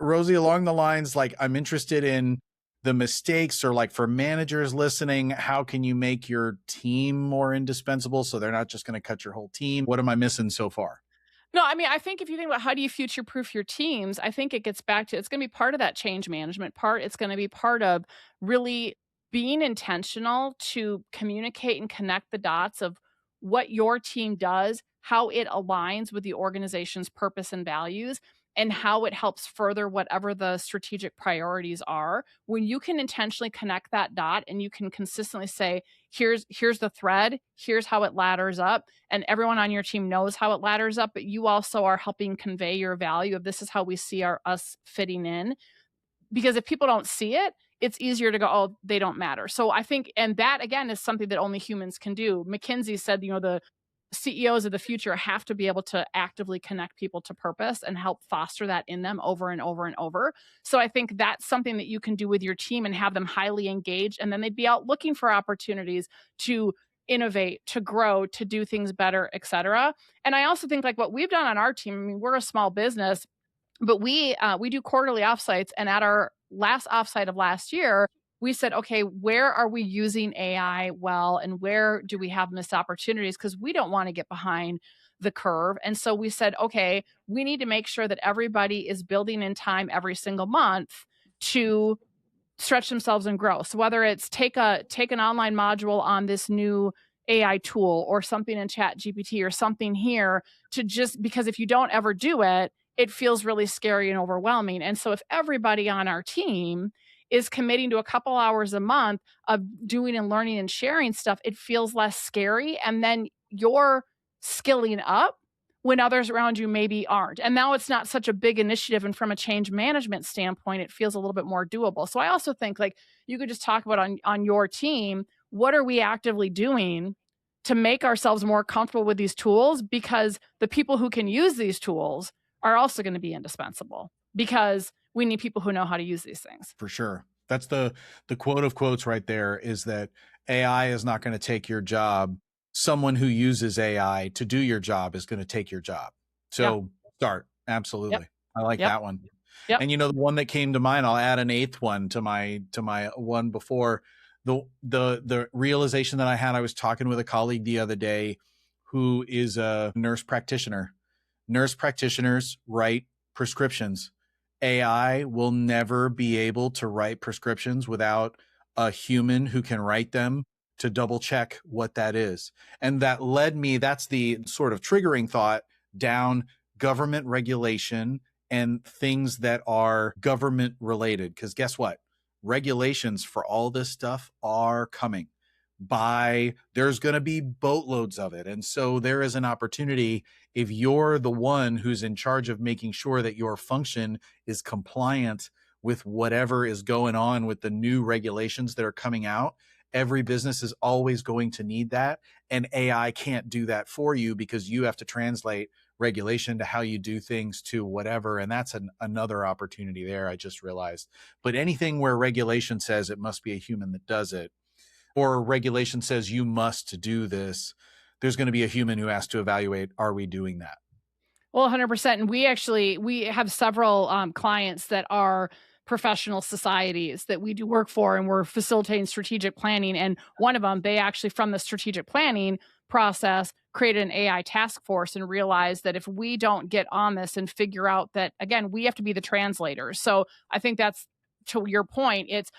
Rosie, along the lines, like, I'm interested in the mistakes, or like for managers listening, how can you make your team more indispensable so they're not just going to cut your whole team? What am I missing so far? No, I mean, I think if you think about how do you future-proof your teams, I think it gets back to it's gonna be part of that change management part. It's gonna be part of really being intentional to communicate and connect the dots of what your team does, how it aligns with the organization's purpose and values, and how it helps further whatever the strategic priorities are. When you can intentionally connect that dot and you can consistently say, here's the thread, here's how it ladders up, and everyone on your team knows how it ladders up, but you also are helping convey your value of this is how we see us fitting in. Because if people don't see it, it's easier to go, oh, they don't matter. So I think, and that again is something that only humans can do. McKinsey said, the CEOs of the future have to be able to actively connect people to purpose and help foster that in them over and over and over. So I think that's something that you can do with your team and have them highly engaged. And then they'd be out looking for opportunities to innovate, to grow, to do things better, et cetera. And I also think like what we've done on our team, I mean, we're a small business, but we do quarterly offsites, and at our last offsite of last year, we said, okay, where are we using AI well, and where do we have missed opportunities? Because we don't want to get behind the curve. And so we said, okay, we need to make sure that everybody is building in time every single month to stretch themselves and grow. So whether it's take an online module on this new AI tool or something in Chat GPT or something here, to just because if you don't ever do it, it feels really scary and overwhelming. And so if everybody on our team is committing to a couple hours a month of doing and learning and sharing stuff, it feels less scary. And then you're skilling up when others around you maybe aren't. And now it's not such a big initiative. And from a change management standpoint, it feels a little bit more doable. So I also think like you could just talk about on your team, what are we actively doing to make ourselves more comfortable with these tools? Because the people who can use these tools are also going to be indispensable, because we need people who know how to use these things. For sure. That's the quote of quotes right there, is that AI is not going to take your job. Someone who uses AI to do your job is going to take your job. Yeah. So start. Yep. Absolutely. I like Yep. that one. Yep. And the one that came to mind, I'll add an eighth one to my one before. The realization that I had, I was talking with a colleague the other day who is a nurse practitioner. Nurse practitioners write prescriptions. AI will never be able to write prescriptions without a human who can write them to double check what that is. And that led me, that's the sort of triggering thought, down government regulation and things that are government related. Because guess what? Regulations for all this stuff are coming. There's going to be boatloads of it. And so there is an opportunity, if you're the one who's in charge of making sure that your function is compliant with whatever is going on with the new regulations that are coming out. Every business is always going to need that. And AI can't do that for you, because you have to translate regulation to how you do things to whatever. And that's another opportunity there, I just realized. But anything where regulation says it must be a human that does it, or regulation says you must do this, there's going to be a human who has to evaluate, are we doing that? Well, 100%. And we have several clients that are professional societies that we do work for, and we're facilitating strategic planning. And one of them, they actually, from the strategic planning process, created an AI task force and realized that if we don't get on this and figure out that, again, we have to be the translators. So I think that's, to your point, it's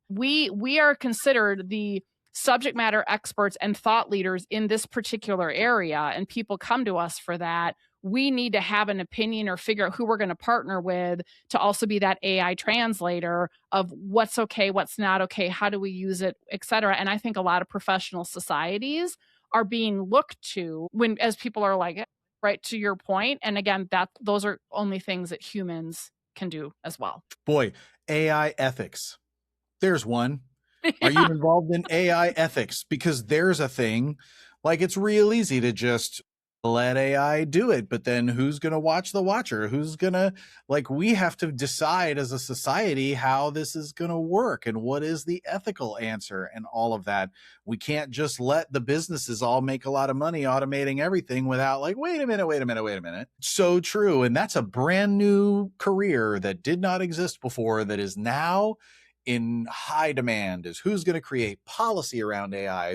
we are considered the subject matter experts and thought leaders in this particular area, and people come to us for that. We need to have an opinion or figure out who we're going to partner with to also be that AI translator of what's okay, what's not okay, how do we use it, et cetera. And I think a lot of professional societies are being looked to when, as people are like, right, to your point. And again, those are only things that humans can do as well. Boy, AI ethics. There's one. Are you Yeah. involved in AI ethics? Because there's a thing, like, it's real easy to just let AI do it, but then who's going to watch the watcher? Who's going to, like, we have to decide as a society how this is going to work and what is the ethical answer and all of that. We can't just let the businesses all make a lot of money automating everything without, like, wait a minute. So true. And that's a brand new career that did not exist before that is now in high demand, is who's going to create policy around AI,